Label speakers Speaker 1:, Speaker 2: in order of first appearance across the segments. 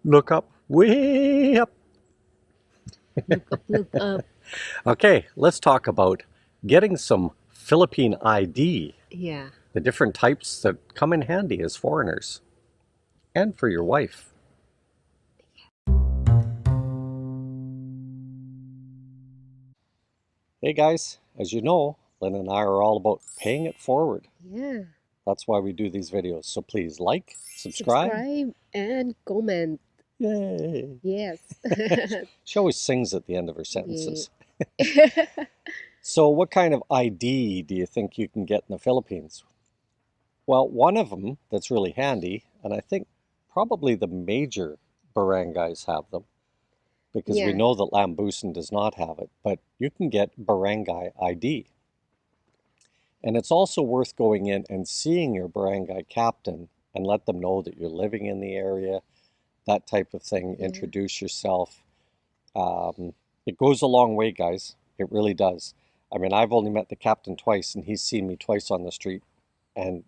Speaker 1: Look up, way up.
Speaker 2: Look up, look up.
Speaker 1: Okay, let's talk about getting some Philippine ID,
Speaker 2: Yeah.
Speaker 1: the different types that come in handy as foreigners, and for your wife. Hey guys, as you know, Lynn and I are all about paying it forward.
Speaker 2: Yeah.
Speaker 1: That's why we do these videos. So please like, subscribe.
Speaker 2: Subscribe and comment.
Speaker 1: Yay!
Speaker 2: Yes.
Speaker 1: She always sings at the end of her
Speaker 2: Yeah.
Speaker 1: sentences. So, what kind of ID do you think you can get in the Philippines? Well, one of them that's really handy, and I think probably the major barangays have them because we
Speaker 2: Yeah.
Speaker 1: know that Lambusan does not have it, but you can get barangay ID. And it's also worth going in and seeing your barangay captain and let them know that you're living in the area, that type of thing,
Speaker 2: Yeah.
Speaker 1: introduce yourself. Um, it goes a long way, guys. It really does. I mean, I've only met the captain twice, and he's seen me twice on the street, and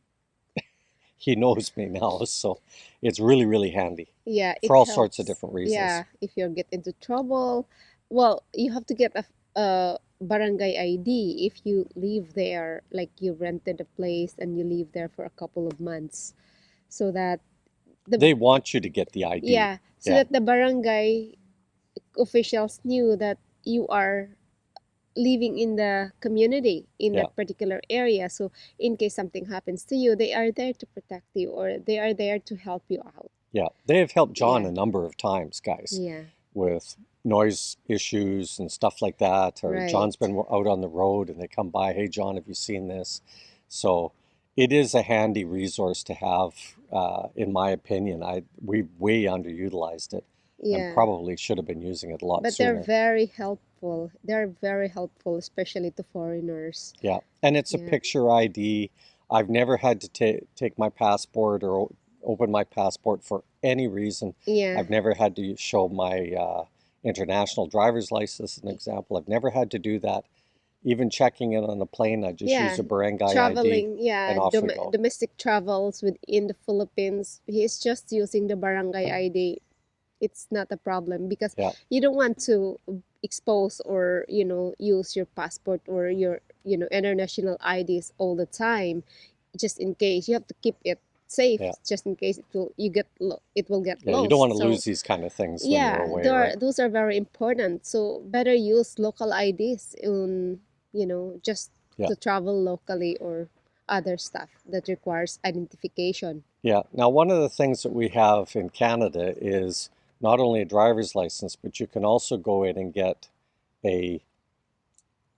Speaker 1: he knows me now, so it's really, really handy
Speaker 2: Yeah,
Speaker 1: for
Speaker 2: it
Speaker 1: all sorts of
Speaker 2: helps.
Speaker 1: different reasons.
Speaker 2: Yeah, if you get into trouble, well, you have to get a barangay ID if you live there, like you rented a place and you live there for a couple of months, so that the
Speaker 1: They want you to get the ID.
Speaker 2: yeah, so
Speaker 1: Yeah,
Speaker 2: that the barangay officials knew that you are living in the community in
Speaker 1: yeah,
Speaker 2: that particular area. So in case something happens to you, they are there to protect you or they are there to help you out.
Speaker 1: yeah. They have helped John
Speaker 2: Yeah.
Speaker 1: a number of times, guys,
Speaker 2: Yeah.
Speaker 1: with noise issues and stuff like that. Or John's
Speaker 2: Right.
Speaker 1: been out on the road and they come by, hey, John, have you seen this? So it is a handy resource to have, in my opinion. We way underutilized it and
Speaker 2: Yeah.
Speaker 1: probably should have been using it a lot
Speaker 2: But they're
Speaker 1: sooner.
Speaker 2: very helpful. They're very helpful, especially to foreigners.
Speaker 1: Yeah, and it's a
Speaker 2: Yeah.
Speaker 1: picture ID. I've never had to take my passport or open my passport for any reason.
Speaker 2: Yeah.
Speaker 1: I've never had to show my international driver's license, as an example. I've never had to do that. Even checking in on a plane, I just use
Speaker 2: Yeah.
Speaker 1: a barangay ID
Speaker 2: Traveling, yeah,
Speaker 1: and off we go.
Speaker 2: domestic travels within the Philippines. He's just using the barangay ID. It's not a problem because
Speaker 1: Yeah,
Speaker 2: you don't want to expose or use your passport or your international IDs all the time, just in case you have to keep it safe,
Speaker 1: yeah,
Speaker 2: just in case it will get
Speaker 1: yeah. You don't want
Speaker 2: lost.
Speaker 1: to
Speaker 2: So
Speaker 1: lose these kind of things when you're
Speaker 2: yeah,
Speaker 1: away, right?
Speaker 2: those are very important. So better use local IDs in just
Speaker 1: Yeah,
Speaker 2: to travel locally or other stuff that requires identification.
Speaker 1: yeah. Now, one of the things that we have in Canada is not only a driver's license, but you can also go in and get a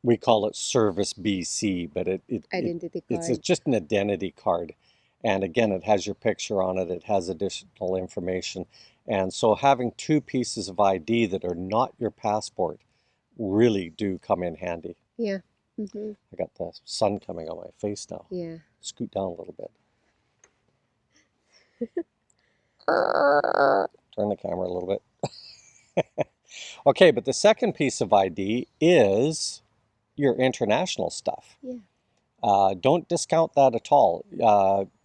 Speaker 1: we call it Service BC, but
Speaker 2: Identity
Speaker 1: it's
Speaker 2: card.
Speaker 1: just an identity card. And again, it has your picture on it, it has additional information. And so having two pieces of ID that are not your passport really do come in handy.
Speaker 2: Yeah. Mm-hmm.
Speaker 1: I got the sun coming on my face now.
Speaker 2: Yeah.
Speaker 1: Scoot down a little bit. Turn the camera a little bit. Okay, but the second piece of ID is your international stuff.
Speaker 2: Yeah.
Speaker 1: Don't discount that at all.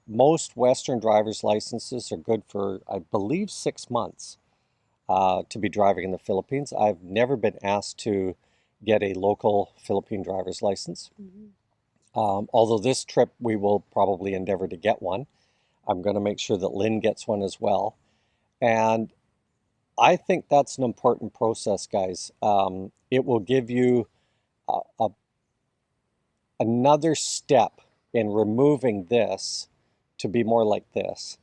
Speaker 1: Most Western driver's licenses are good for, I believe, 6 months to be driving in the Philippines. I've never been asked to get a local Philippine driver's license.
Speaker 2: Mm-hmm.
Speaker 1: Although this trip we will probably endeavor to get one. I'm going to make sure that Lynn gets one as well. And I think that's an important process, guys. It will give you another step in removing this to be more like this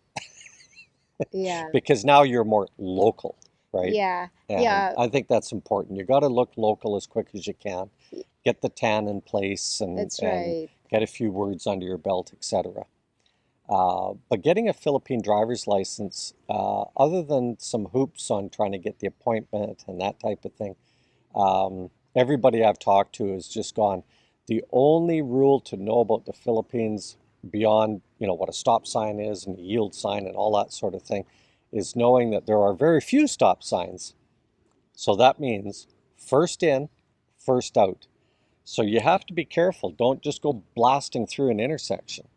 Speaker 2: Yeah.
Speaker 1: because now you're more local, right?
Speaker 2: Yeah.
Speaker 1: And
Speaker 2: Yeah.
Speaker 1: I think that's important. You got to look local as quick as you can,
Speaker 2: y-
Speaker 1: get the tan in place,
Speaker 2: That's
Speaker 1: and
Speaker 2: right.
Speaker 1: get a few words under your belt, etc. But getting a Philippine driver's license, other than some hoops on trying to get the appointment and that type of thing, everybody I've talked to has just gone, the only rule to know about the Philippines beyond, what a stop sign is and a yield sign and all that sort of thing is knowing that there are very few stop signs. So that means first in, first out. So you have to be careful. Don't just go blasting through an intersection.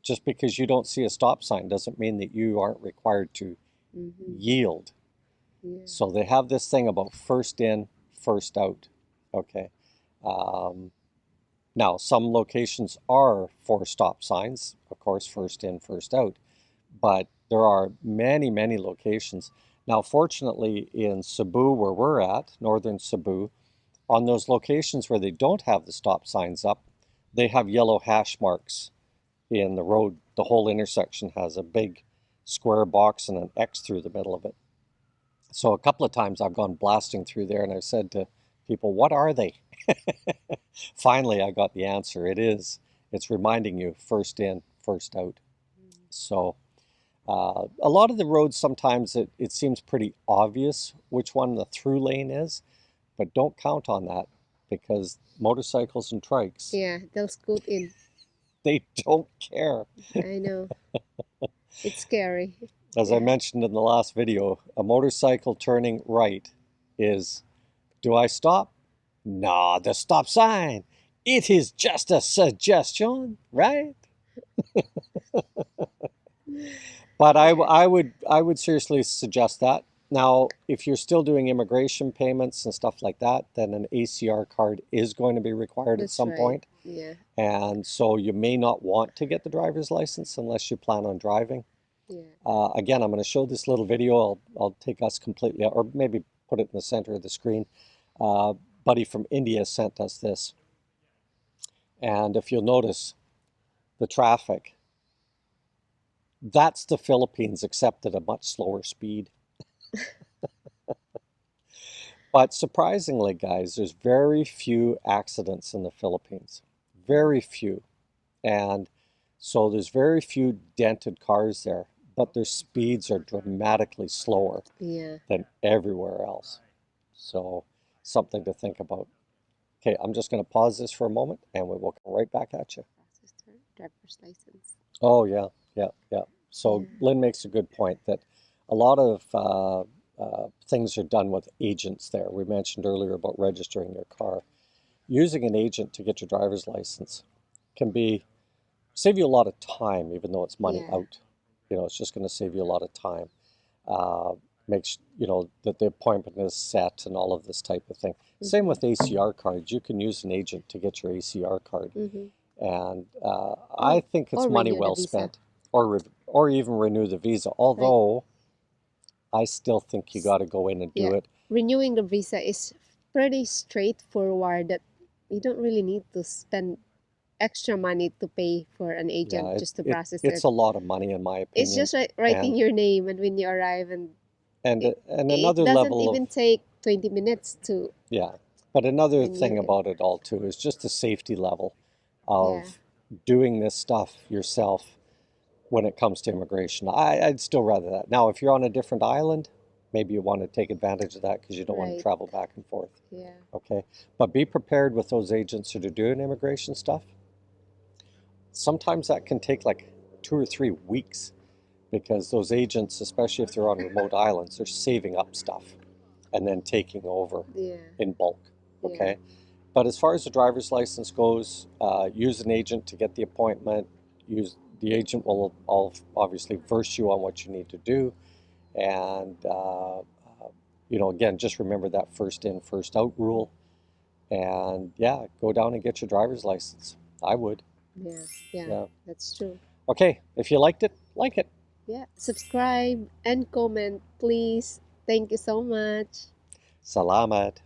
Speaker 1: Just because you don't see a stop sign doesn't mean that you aren't required to
Speaker 2: Mm-hmm.
Speaker 1: yield.
Speaker 2: Yeah.
Speaker 1: So they have this thing about first in, first out. Okay. Um, Now, some locations are for stop signs, of course, first in, first out, but there are many, many locations. Now, fortunately, in Cebu, where we're at, northern Cebu, on those locations where they don't have the stop signs up, they have yellow hash marks in the road. The whole intersection has a big square box and an X through the middle of it. So a couple of times I've gone blasting through there and I've said to people, what are they? Finally, I got the answer. It's reminding you first in, first out. So a lot of the roads, sometimes it seems pretty obvious which one the through lane is, but don't count on that because motorcycles and trikes,
Speaker 2: Yeah, they'll scoot in.
Speaker 1: they don't care.
Speaker 2: I know. It's scary.
Speaker 1: As I
Speaker 2: Yeah.
Speaker 1: mentioned in the last video, a motorcycle turning right is, do I stop? Nah, the stop sign. It is just a suggestion, right? But
Speaker 2: Yeah.
Speaker 1: I would seriously suggest that. Now, if you're still doing immigration payments and stuff like that, then an ACR card is going to be required at
Speaker 2: That's
Speaker 1: some
Speaker 2: right.
Speaker 1: point.
Speaker 2: Yeah.
Speaker 1: And so you may not want to get the driver's license unless you plan on driving.
Speaker 2: Yeah.
Speaker 1: Again, I'm going to show this little video. I'll take us completely, or maybe put it in the center of the screen. Uh, Buddy from India sent us this. And if you'll notice the traffic, that's the Philippines, except at a much slower speed. But surprisingly, guys, there's very few accidents in the Philippines. Very few. And so there's very few dented cars there, but their speeds are dramatically slower
Speaker 2: Yeah.
Speaker 1: than everywhere else. So something to think about. Okay, I'm just going to pause this for a moment and we will come right back at you.
Speaker 2: Process driver's license.
Speaker 1: Oh, yeah, yeah, yeah.
Speaker 2: Yeah.
Speaker 1: So Lynn makes a good point that a lot of things are done with agents there. We mentioned earlier about registering your car. Using an agent to get your driver's license can be save you a lot of time, even though it's money
Speaker 2: Yeah.
Speaker 1: out. You know, it's just going to save you a lot of time. Uh, Makes you know that the appointment is set and all of this type of thing. Same
Speaker 2: Mm-hmm.
Speaker 1: with ACR cards. You can use an agent to get your ACR card,
Speaker 2: Mm-hmm.
Speaker 1: and I
Speaker 2: Oh,
Speaker 1: think it's
Speaker 2: or
Speaker 1: money
Speaker 2: renew the
Speaker 1: well
Speaker 2: visa.
Speaker 1: spent, or even renew the visa.
Speaker 2: Like,
Speaker 1: Although I still think you got to go in and do
Speaker 2: yeah,
Speaker 1: it.
Speaker 2: renewing the visa is pretty straightforward that you don't really need to spend extra money to pay for an
Speaker 1: Yeah,
Speaker 2: agent just to
Speaker 1: it
Speaker 2: process
Speaker 1: it's
Speaker 2: it.
Speaker 1: a lot of money in my
Speaker 2: It's
Speaker 1: opinion,
Speaker 2: just like writing
Speaker 1: and
Speaker 2: your name and when you arrive and
Speaker 1: and
Speaker 2: it
Speaker 1: another
Speaker 2: doesn't
Speaker 1: level of
Speaker 2: even take 20 minutes to
Speaker 1: yeah. But another
Speaker 2: renew
Speaker 1: thing
Speaker 2: it.
Speaker 1: about it all too is just the safety level
Speaker 2: Yeah,
Speaker 1: of doing this stuff yourself when it comes to immigration. I'd still rather that. Now, if you're on a different island, maybe you want to take advantage of that because you don't want to
Speaker 2: right.
Speaker 1: travel back and forth.
Speaker 2: Yeah,
Speaker 1: Okay. But be prepared with those agents that are doing immigration stuff. Sometimes that can take like 2 or 3 weeks because those agents, especially if they're on remote islands, they're saving up stuff and then taking over
Speaker 2: yeah,
Speaker 1: in bulk.
Speaker 2: yeah,
Speaker 1: Okay. But as far as the driver's license goes, use an agent to get the appointment. Use the agent will obviously verse you on what you need to do, and you know, again, just remember that first in, first out rule. And yeah, go down and get your driver's license. I would.
Speaker 2: yeah, yeah.
Speaker 1: Yeah.
Speaker 2: That's true.
Speaker 1: Okay. If you liked it, like it.
Speaker 2: Yeah, subscribe and comment, please. Thank you so much.
Speaker 1: Salamat.